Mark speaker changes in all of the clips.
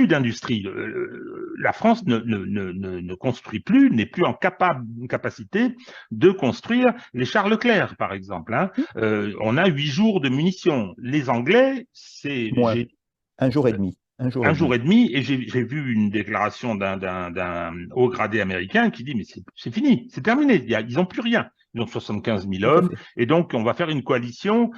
Speaker 1: d'industrie. La France ne construit plus, n'est plus en capacité de construire les chars Leclerc, par exemple. Hein. On a 8 jours de munitions. Les Anglais,
Speaker 2: Moins, un jour et demi. Un jour et
Speaker 1: un jour
Speaker 2: demi.
Speaker 1: et demi, et j'ai vu une déclaration d'un haut gradé américain qui dit, mais c'est fini, c'est terminé, ils n'ont plus rien. Ils ont 75 000
Speaker 2: Tout à
Speaker 1: hommes,
Speaker 2: fait.
Speaker 1: et donc on va faire une coalition.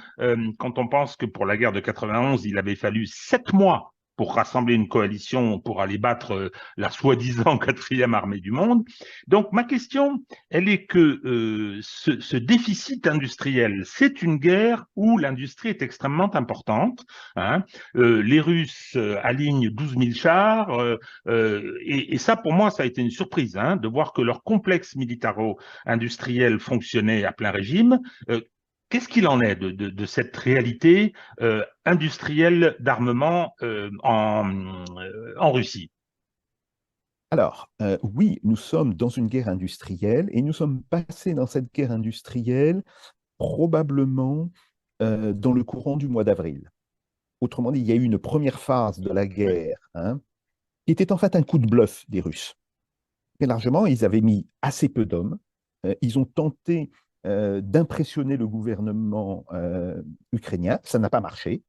Speaker 1: Quand on pense que pour la guerre de 91, il avait fallu 7 mois pour rassembler une coalition pour aller battre la soi-disant quatrième armée du monde. Donc ma question, elle est que ce déficit industriel, c'est une guerre où l'industrie est extrêmement importante. Hein. Les Russes alignent 12 000 chars, et ça, pour moi, ça a été une surprise, hein, de voir que leur complexe militaro-industriel fonctionnait à plein régime. Qu'est-ce qu'il en est de cette réalité industrielle d'armement en Russie?
Speaker 2: Alors, oui, nous sommes dans une guerre industrielle et nous sommes passés dans cette guerre industrielle probablement dans le courant du mois d'avril. Autrement dit, il y a eu une première phase de la guerre, hein, qui était en fait un coup de bluff des Russes. Très largement, ils avaient mis assez peu d'hommes. Ils ont tenté d'impressionner le gouvernement ukrainien. Ça n'a pas marché.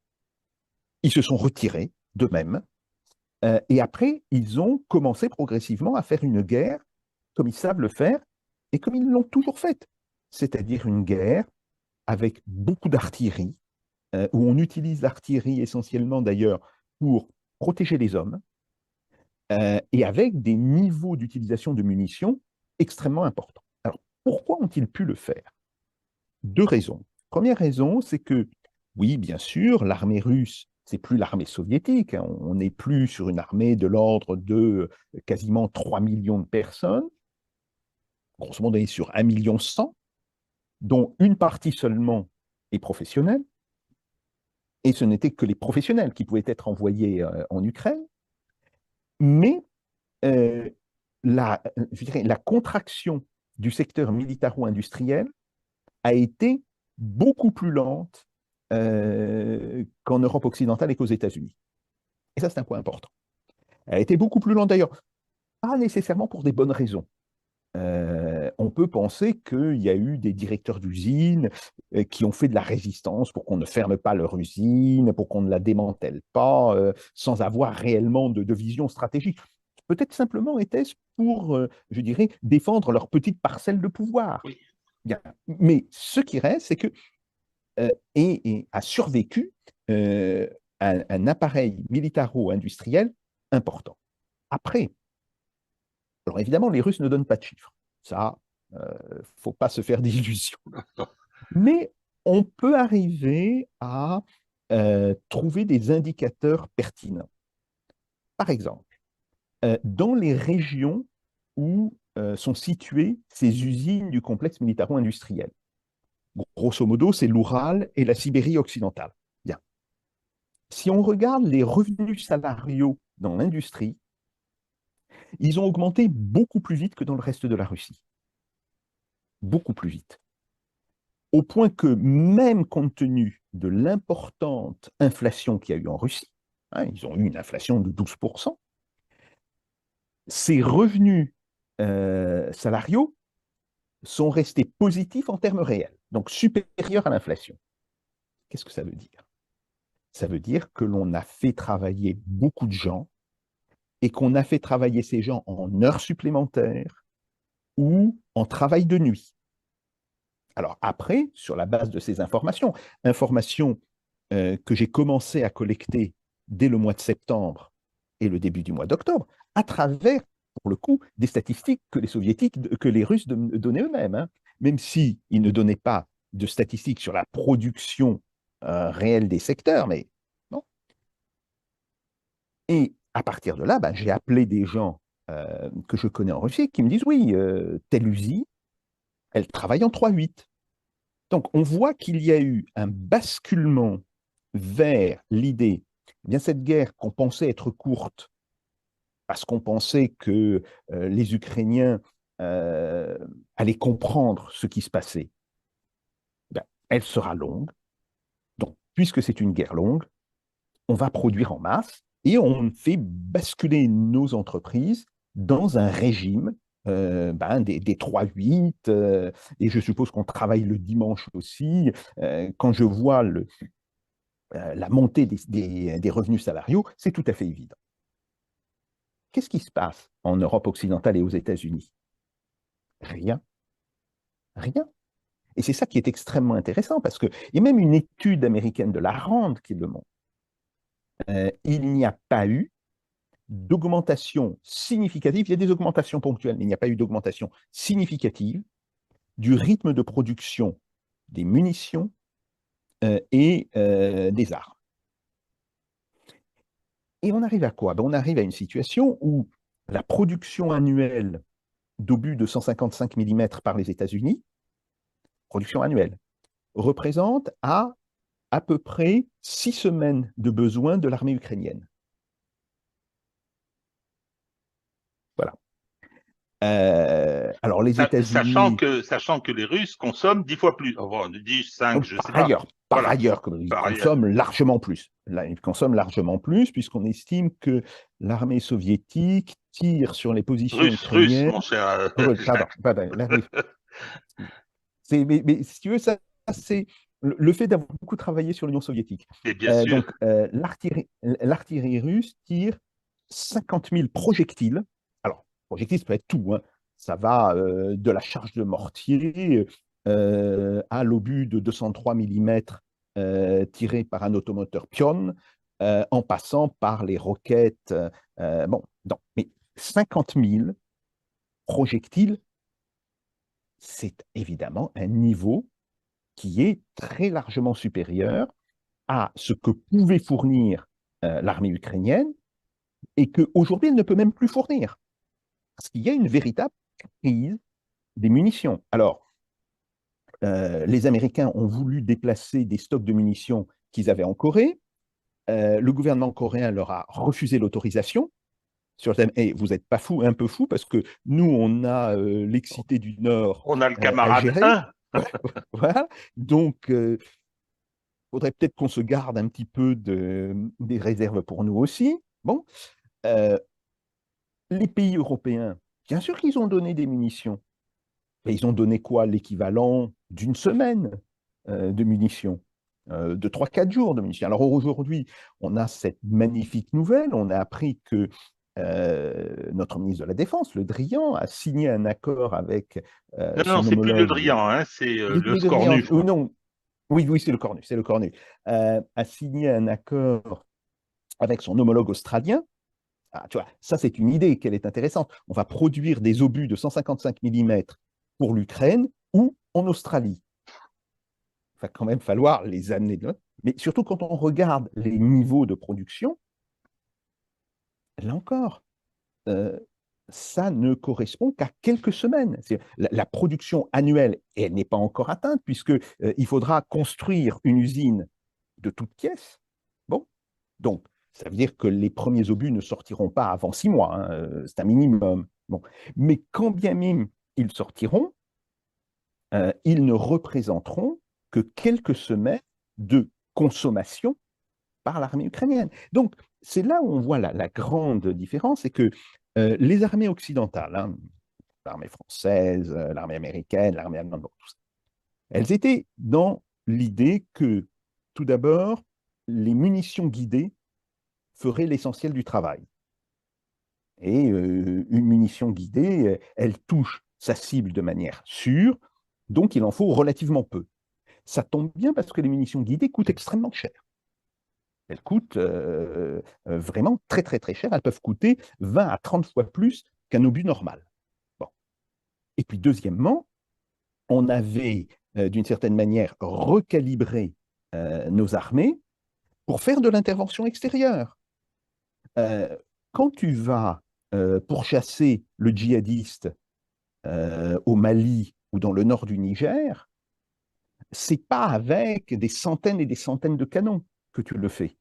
Speaker 2: Ils se sont retirés d'eux-mêmes. Et après, ils ont commencé progressivement à faire une guerre comme ils savent le faire et comme ils l'ont toujours faite. C'est-à-dire une guerre avec beaucoup d'artillerie, où on utilise l'artillerie essentiellement d'ailleurs pour protéger les hommes, et avec des niveaux d'utilisation de munitions extrêmement importants. Alors, pourquoi ont-ils pu le faire? Deux raisons. Première raison, c'est que, oui, bien sûr, l'armée russe, c'est plus l'armée soviétique, hein, on n'est plus sur une armée de l'ordre de quasiment 3 millions de personnes, grosso modo, on est sur 1,1 million, dont une partie seulement est professionnelle, et ce n'étaient que les professionnels qui pouvaient être envoyés en Ukraine, mais euh, je dirais, la contraction du secteur militaro-industriel a été beaucoup plus lente qu'en Europe occidentale et qu'aux États-Unis. Et ça, c'est un point important. Elle a été beaucoup plus lente d'ailleurs, pas nécessairement pour des bonnes raisons. On peut penser qu'il y a eu des directeurs d'usines qui ont fait de la résistance pour qu'on ne ferme pas leur usine, pour qu'on ne la démantèle pas, sans avoir réellement de vision stratégique. Peut-être simplement était-ce pour, je dirais, défendre leur petite parcelle de pouvoir.
Speaker 1: Oui.
Speaker 2: Bien. Mais ce qui reste, c'est que et a survécu un appareil militaro-industriel important. Après, alors évidemment, les Russes ne donnent pas de chiffres. Ça, il ne faut pas se faire d'illusions. Mais on peut arriver à trouver des indicateurs pertinents. Par exemple, dans les régions où sont situées ces usines du complexe militaro-industriel, grosso modo, c'est l'Oural et la Sibérie occidentale. Bien. Si on regarde les revenus salariaux dans l'industrie, ils ont augmenté beaucoup plus vite que dans le reste de la Russie. Beaucoup plus vite. Au point que même compte tenu de l'importante inflation qu'il y a eu en Russie, hein, ils ont eu une inflation de 12%, ces revenus salariaux sont restés positifs en termes réels, donc supérieurs à l'inflation. Qu'est-ce que ça veut dire? Ça veut dire que l'on a fait travailler beaucoup de gens et qu'on a fait travailler ces gens en heures supplémentaires ou en travail de nuit. Alors après, sur la base de ces informations que j'ai commencé à collecter dès le mois de septembre et le début du mois d'octobre, à travers, pour le coup, des statistiques que les soviétiques, que les Russes donnaient eux-mêmes, hein, même s'ils ne donnaient pas de statistiques sur la production réelle des secteurs, mais non. Et à partir de là, ben, j'ai appelé des gens que je connais en Russie qui me disent oui, telle usine, elle travaille en 3/8. Donc, on voit qu'il y a eu un basculement vers l'idée, eh bien cette guerre qu'on pensait être courte, parce qu'on pensait que les Ukrainiens euh, allaient comprendre ce qui se passait, ben, elle sera longue. Donc, puisque c'est une guerre longue, on va produire en masse, et on fait basculer nos entreprises dans un régime des 3-8, et je suppose qu'on travaille le dimanche aussi. Quand je vois la montée des revenus salariaux, c'est tout à fait évident. Qu'est-ce qui se passe en Europe occidentale et aux États-Unis? Rien, rien. Et c'est ça qui est extrêmement intéressant, parce qu'il y a même une étude américaine de la RAND qui le montre. Il n'y a pas eu d'augmentation significative, il y a des augmentations ponctuelles, mais il n'y a pas eu d'augmentation significative du rythme de production des munitions et des armes. Et on arrive à quoi? On arrive à une situation où la production annuelle d'obus de 155 mm par les États-Unis, production annuelle, représente à peu près 6 semaines de besoin de l'armée ukrainienne. Voilà. Alors les États-Unis,
Speaker 1: sachant que les Russes consomment 10 fois plus. Enfin, 10, 5, je sais
Speaker 2: par
Speaker 1: pas.
Speaker 2: ailleurs,
Speaker 1: Voilà.
Speaker 2: ils
Speaker 1: Par ailleurs.
Speaker 2: consomment largement plus. Là, ils consomment largement plus, puisqu'on estime que l'armée soviétique tire sur les positions
Speaker 1: Russe,
Speaker 2: ukrainiennes.
Speaker 1: mon cher
Speaker 2: Pardon,
Speaker 1: Jacques.
Speaker 2: mais si tu veux, ça, c'est le fait d'avoir beaucoup travaillé sur l'Union soviétique.
Speaker 1: Et bien sûr.
Speaker 2: L'artillerie russe tire 50 000 projectiles. Alors, projectiles, ça peut être tout, hein. Ça va de la charge de mortier à l'obus de 203 mm tiré par un automoteur Pion, en passant par les roquettes. Bon, non, mais 50 000 projectiles, c'est évidemment un niveau qui est très largement supérieur à ce que pouvait fournir l'armée ukrainienne et qu'aujourd'hui, elle ne peut même plus fournir. Parce qu'il y a une véritable crise des munitions. Alors, les Américains ont voulu déplacer des stocks de munitions qu'ils avaient en Corée. Le gouvernement coréen leur a refusé l'autorisation. Et vous n'êtes pas fou, un peu fou, parce que nous, on a l'excité du Nord
Speaker 1: On a le
Speaker 2: à
Speaker 1: camarade
Speaker 2: gérer.
Speaker 1: 1.
Speaker 2: Voilà. Donc, faudrait peut-être qu'on se garde un petit peu des réserves pour nous aussi. Bon, euh, les pays européens, bien sûr qu'ils ont donné des munitions. Et ils ont donné quoi? L'équivalent d'une semaine de munitions, de 3-4 jours de munitions. Alors aujourd'hui, on a cette magnifique nouvelle. On a appris que notre ministre de la Défense, Le Drian, a signé un accord avec
Speaker 1: Non, non,
Speaker 2: son
Speaker 1: c'est plus le
Speaker 2: homologue.
Speaker 1: Drian, hein, c'est le
Speaker 2: Le Drian,
Speaker 1: Scornu, je crois.
Speaker 2: non, oui, oui, c'est le Cornu, c'est le Cornu. A signé un accord avec son homologue australien. Ah, tu vois, ça c'est une idée qu'elle est intéressante. On va produire des obus de 155 mm pour l'Ukraine ou en Australie. Il va quand même falloir les amener de là. Mais surtout quand on regarde les niveaux de production, là encore, euh, ça ne correspond qu'à quelques semaines. La production annuelle, elle n'est pas encore atteinte, puisque il faudra construire une usine de toutes pièces. Bon, donc ça veut dire que les premiers obus ne sortiront pas avant 6 mois, hein, c'est un minimum. Bon, mais quand bien même ils sortiront, ils ne représenteront que quelques semaines de consommation par l'armée ukrainienne. Donc, c'est là où on voit la grande différence, c'est que les armées occidentales, hein, l'armée française, l'armée américaine, l'armée allemande, bon, tout ça, elles étaient dans l'idée que, tout d'abord, les munitions guidées feraient l'essentiel du travail. Et une munition guidée, elle touche sa cible de manière sûre, donc il en faut relativement peu. Ça tombe bien parce que les munitions guidées coûtent extrêmement cher. Elles coûtent vraiment très très très cher. Elles peuvent coûter 20 à 30 fois plus qu'un obus normal. Bon. Et puis deuxièmement, on avait d'une certaine manière recalibré nos armées pour faire de l'intervention extérieure. Euh, Quand tu vas pourchasser le djihadiste au Mali ou dans le nord du Niger, c'est pas avec des centaines et des centaines de canons que tu le fais.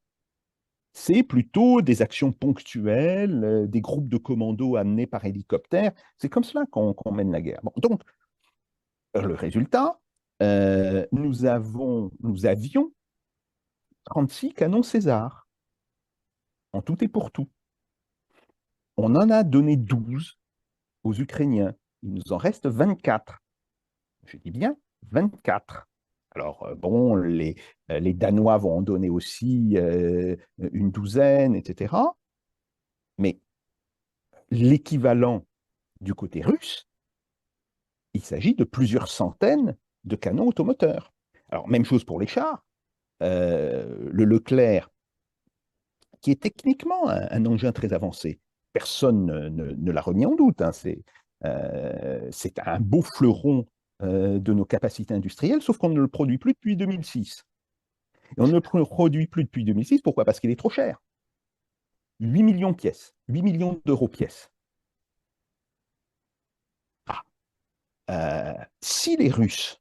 Speaker 2: C'est plutôt des actions ponctuelles, des groupes de commandos amenés par hélicoptère. C'est comme cela qu'on mène la guerre. Bon, donc, le résultat, nous avions 36 canons César. en tout et pour tout. On en a donné 12 aux Ukrainiens. Il nous en reste 24. Je dis bien 24. Alors, bon, les Danois vont en donner aussi une douzaine, etc. Mais l'équivalent du côté russe, il s'agit de plusieurs centaines de canons automoteurs. Alors, même chose pour les chars. Le Leclerc, qui est techniquement un engin très avancé, personne ne l'a remis en doute. Hein. C'est un beau fleuron de nos capacités industrielles, sauf qu'on ne le produit plus depuis 2006. Et on ne le produit plus depuis 2006, pourquoi? Parce qu'il est trop cher. 8 millions de pièces, 8 millions d'euros pièces. Si les Russes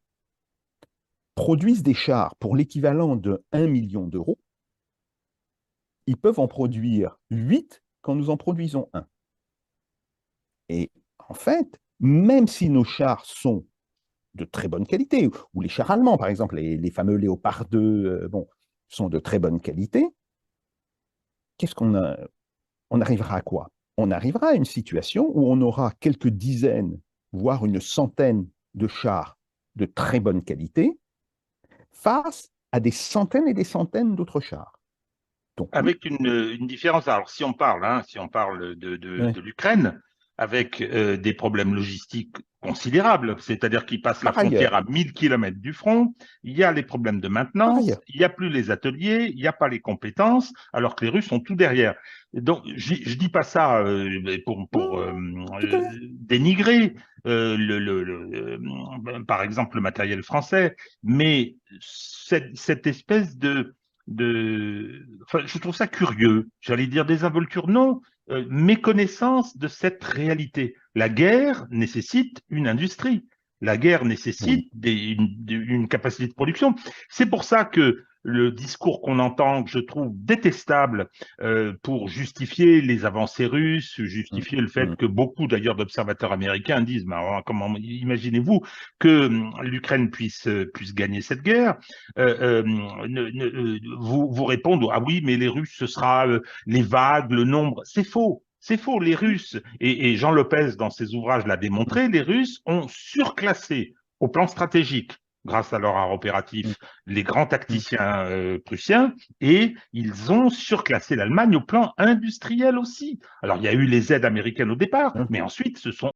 Speaker 2: produisent des chars pour l'équivalent de 1 million d'euros, ils peuvent en produire 8 quand nous en produisons un. Et en fait, même si nos chars sont de très bonne qualité, ou les chars allemands, par exemple, les fameux Léopard 2, bon, sont de très bonne qualité, on arrivera à quoi? On arrivera à une situation où on aura quelques dizaines, voire une centaine de chars de très bonne qualité face à des centaines et des centaines d'autres chars. Donc,
Speaker 1: Avec une différence. Alors, si on parle,
Speaker 2: ouais.
Speaker 1: de l'Ukraine, avec des problèmes logistiques considérables, c'est-à-dire qu'ils passent la
Speaker 2: Par
Speaker 1: frontière
Speaker 2: ailleurs,
Speaker 1: à 1000 km du front, il y a les problèmes de
Speaker 2: par
Speaker 1: maintenance,
Speaker 2: ailleurs,
Speaker 1: il n'y a plus les ateliers, il n'y a pas les compétences, alors que les Russes sont tout derrière. Donc, je dis pas ça pour
Speaker 2: tout à fait.
Speaker 1: dénigrer par exemple, le matériel français, mais cette espèce enfin, je trouve ça curieux, j'allais dire désinvolture, non, méconnaissance de cette réalité. La guerre nécessite une industrie, la guerre
Speaker 2: Oui.
Speaker 1: nécessite une capacité de production. C'est pour ça que le discours qu'on entend, que je trouve détestable pour justifier les avancées russes,
Speaker 2: Mm,
Speaker 1: justifier le fait
Speaker 2: mm,
Speaker 1: que beaucoup d'ailleurs d'observateurs américains disent, mais alors, comment imaginez-vous que l'Ukraine puisse gagner cette guerre? Vous répondre, ah oui, mais les Russes, ce sera les vagues, le nombre. C'est faux. C'est faux, les Russes, et Jean Lopez, dans ses ouvrages, l'a
Speaker 2: mm,
Speaker 1: démontré, les Russes ont surclassé au plan stratégique, grâce à leur art
Speaker 2: mm,
Speaker 1: opératif, les grands
Speaker 2: mm,
Speaker 1: tacticiens prussiens, et ils ont surclassé l'Allemagne au plan industriel aussi. Alors, il y a eu les aides américaines au départ,
Speaker 2: mm.
Speaker 1: mais ensuite, ce sont